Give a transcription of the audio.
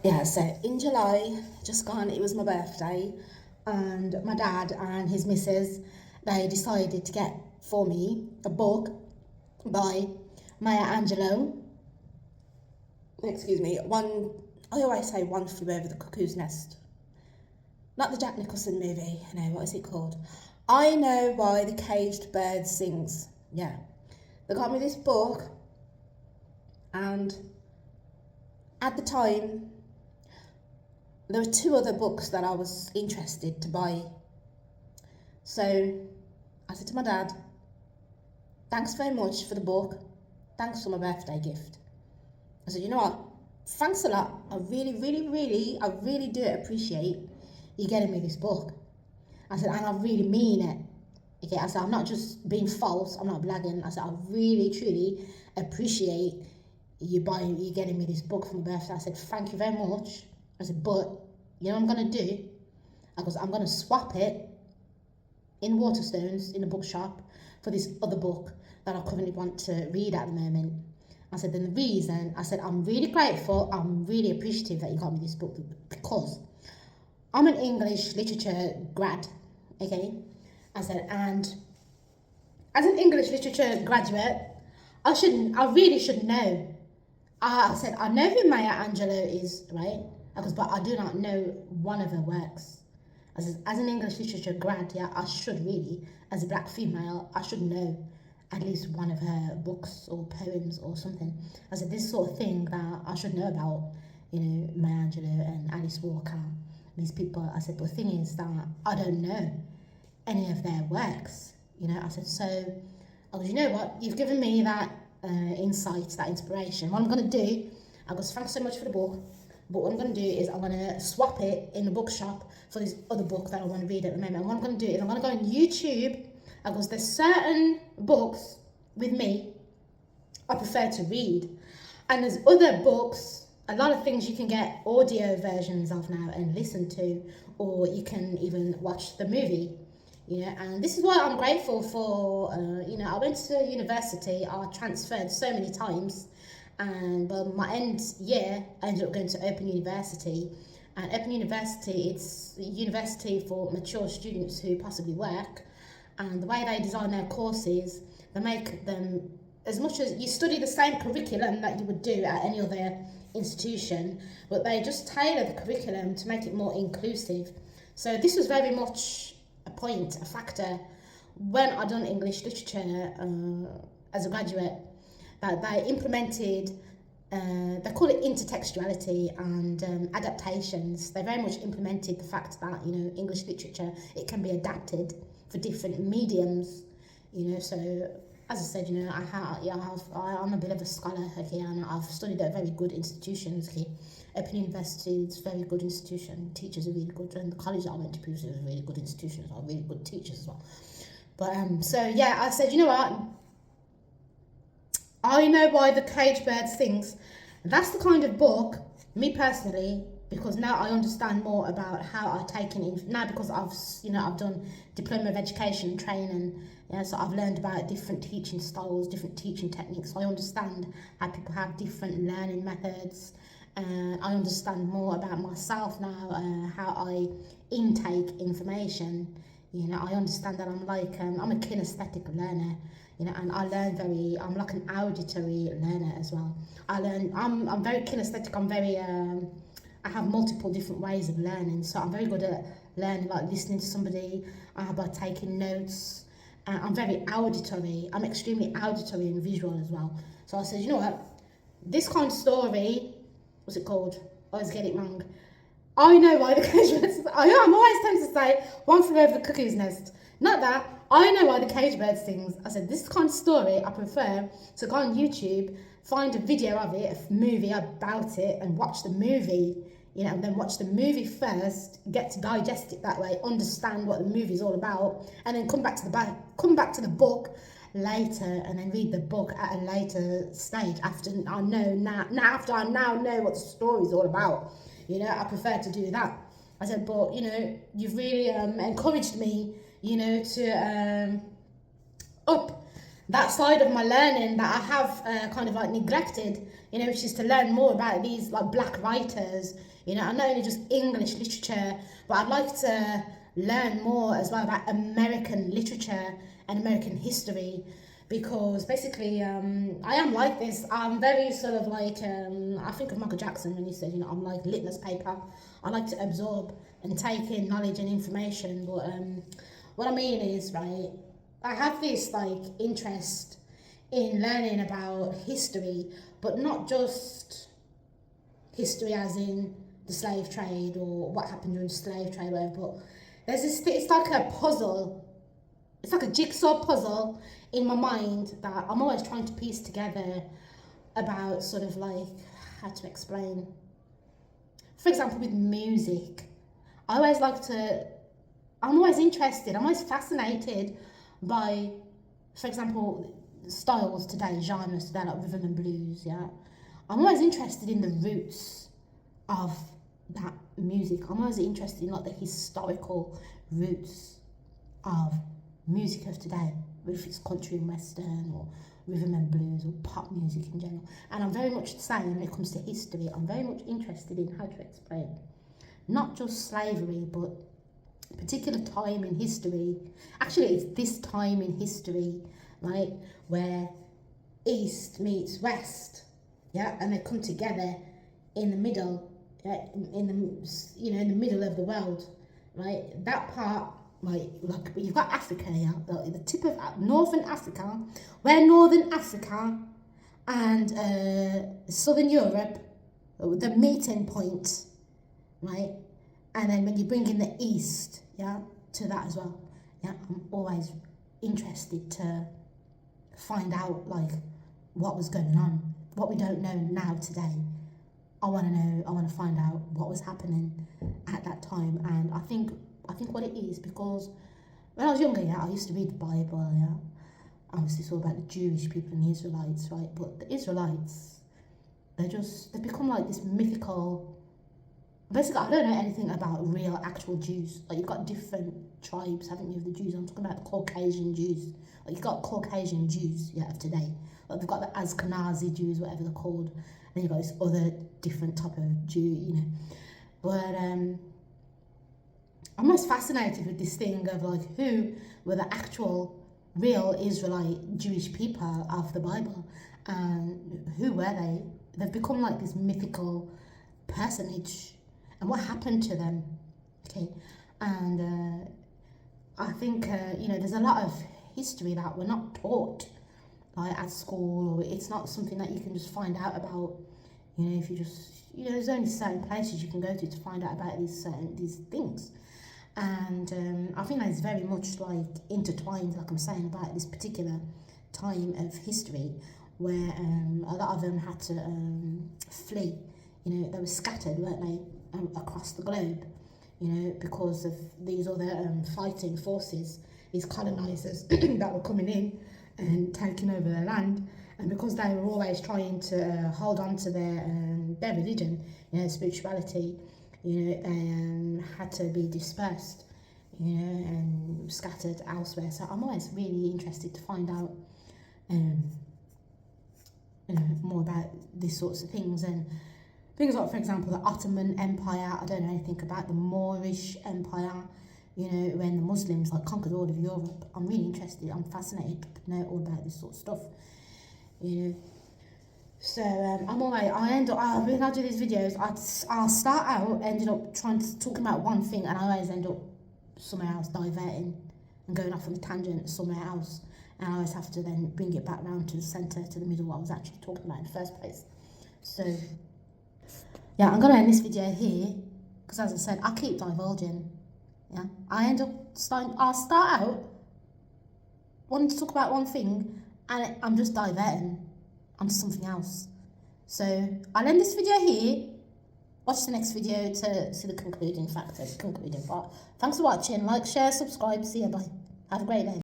Yeah, so in July, just gone, it was my birthday, and my dad and his missus, they decided to get for me a book by Maya Angelou. Excuse me, I always say One Flew Over the Cuckoo's Nest. Not the Jack Nicholson movie, no, what is it called? I Know Why the Caged Bird Sings. Yeah. They got me this book, and at the time, there were two other books that I was interested to buy. So I said to my dad, thanks very much for the book. Thanks for my birthday gift. I said, you know what? Thanks a lot. I really do appreciate you getting me this book. I said, and I really mean it. Okay, I said, I'm not just being false, I'm not blagging. I said, I really, truly appreciate you getting me this book for my birthday. I said, thank you very much. I said, but you know what I'm gonna do? I'm gonna swap it in Waterstones in a bookshop for this other book that I currently want to read at the moment. I said, then the reason, I said, I'm really grateful, I'm really appreciative that you got me this book because I'm an English literature grad, okay? I said, and as an English literature graduate, I really should know. I said, I know who Maya Angelou is, right? But I do not know one of her works. As an English literature grad, yeah, I should really, as a black female, I should know at least one of her books or poems or something. I said, this sort of thing that I should know about, Maya Angelou and Alice Walker, these people. I said, but the thing is that I don't know any of their works, I said, so, you know what, you've given me that insight, that inspiration. What I'm going to do, thanks so much for the book, but what I'm going to do is I'm going to swap it in the bookshop for this other book that I want to read at the moment. And what I'm going to do is I'm going to go on YouTube, because there's certain books with me I prefer to read, and there's other books, a lot of things you can get audio versions of now and listen to, or you can even watch the movie. And this is why I'm grateful for, I went to university, I transferred so many times, and my end year, I ended up going to Open University. And Open University, it's a university for mature students who possibly work, and the way they design their courses, they make them, as much as you study the same curriculum that you would do at any other institution, but they just tailor the curriculum to make it more inclusive. So this was very much a factor when I done English literature as a graduate, that they implemented, they call it intertextuality and adaptations. They very much implemented the fact that, English literature, it can be adapted for different mediums, so as I said, I'm a bit of a scholar, okay, and I've studied at very good institutions, okay. Open University is a very good institution, teachers are really good, and the college that I went to previously was a really good institution as well, really good teachers as well. But so yeah, I said, you know what, I Know Why the Caged Bird Sings. That's the kind of book, me personally, because now I understand more about how I take in now, because I've done diploma of education and training, so I've learned about different teaching styles, different teaching techniques. So I understand how people have different learning methods, and I understand more about myself now, how I intake information. I understand that I'm a kinesthetic learner, and I'm like an auditory learner as well. I'm very kinesthetic, I have multiple different ways of learning, so I'm very good at learning, like listening to somebody, by taking notes. I'm very auditory, I'm extremely auditory and visual as well. So I said, you know what, this kind of story, what's it called? I always get it wrong. I Know Why the Caged Bird Sings. I'm always tempted to say One Flew Over the Cuckoo's Nest. Not that. I Know Why the Caged Bird Sings. I said, this kind of story, I prefer to go on YouTube, find a video of it, a movie about it, and watch the movie. And then watch the movie first, get to digest it that way, understand what the movie's all about, and then come back to the book later, and then read the book at a later stage after I now know what the story's all about. I prefer to do that. I said, but you've really encouraged me, to up that side of my learning that I have kind of like neglected, which is to learn more about these like black writers, and not only just English literature, but I'd like to learn more as well about American literature and American history, because basically I am like this. I'm very sort of like, I think of Michael Jackson when he said, I'm like litmus paper. I like to absorb and take in knowledge and information, but what I mean is, right, I have this like interest in learning about history, but not just history as in the slave trade or what happened during the slave trade, whatever. But there's this, it's like a puzzle. It's like a jigsaw puzzle in my mind that I'm always trying to piece together about sort of like, how to explain. For example, with music, I always like to, I'm always interested, I'm always fascinated by, for example, styles today, genres today, like rhythm and blues, yeah. I'm always interested in the roots of that music. I'm always interested in like the historical roots of music of today, if it's country and western or rhythm and blues or pop music in general. And I'm very much the same when it comes to history. I'm very much interested in how to explain not just slavery, but a particular time in history. Actually, it's this time in history, right, where East meets West, yeah, and they come together in the middle, in the middle of the world, right. That part, like you've got Africa, yeah, the tip of Northern Africa, where Northern Africa and Southern Europe, the meeting point, right? And then when you bring in the East, yeah, to that as well, yeah, I'm always interested to find out like what was going on, what we don't know now today. I want to find out what was happening at that time. And I think what it is, because when I was younger, yeah, I used to read the Bible, yeah. Obviously it's all about the Jewish people and the Israelites, right? But the Israelites, they become like this mythical. Basically, I don't know anything about real, actual Jews. Like, you've got different tribes, haven't you, of the Jews? I'm talking about the Caucasian Jews. Like, you've got Caucasian Jews, yeah, of today. Like, they've got the Ashkenazi Jews, whatever they're called. And then you've got this other different type of Jew, But I'm most fascinated with this thing of, like, who were the actual, real Israelite Jewish people of the Bible. And who were they? They've become, like, this mythical personage. And what happened to them, okay? And I think, there's a lot of history that we're not taught, like at school, or it's not something that you can just find out about, if you just, there's only certain places you can go to find out about these things. And I think that is very much like intertwined, like I'm saying, about this particular time of history where a lot of them had to flee. They were scattered, weren't they? Across the globe, because of these other fighting forces, these colonisers that were coming in and taking over their land, and because they were always trying to hold on to their religion, spirituality, they had to be dispersed, and scattered elsewhere. So I'm always really interested to find out, more about these sorts of things. And things like, for example, the Ottoman Empire. I don't know anything about the Moorish Empire, when the Muslims like conquered all of Europe. I'm really interested, I'm fascinated to know all about this sort of stuff, So when I do these videos, I'll start out, ended up talking about one thing, and I always end up somewhere else, diverting and going off on a tangent somewhere else. And I always have to then bring it back round to the centre, to the middle, what I was actually talking about in the first place. So yeah, I'm going to end this video here, because as I said, I keep divulging, yeah. I'll start out wanting to talk about one thing, and I'm just diverting onto something else. So I'll end this video here, watch the next video to see the concluding part. Thanks for watching, like, share, subscribe, see you, bye. Have a great day.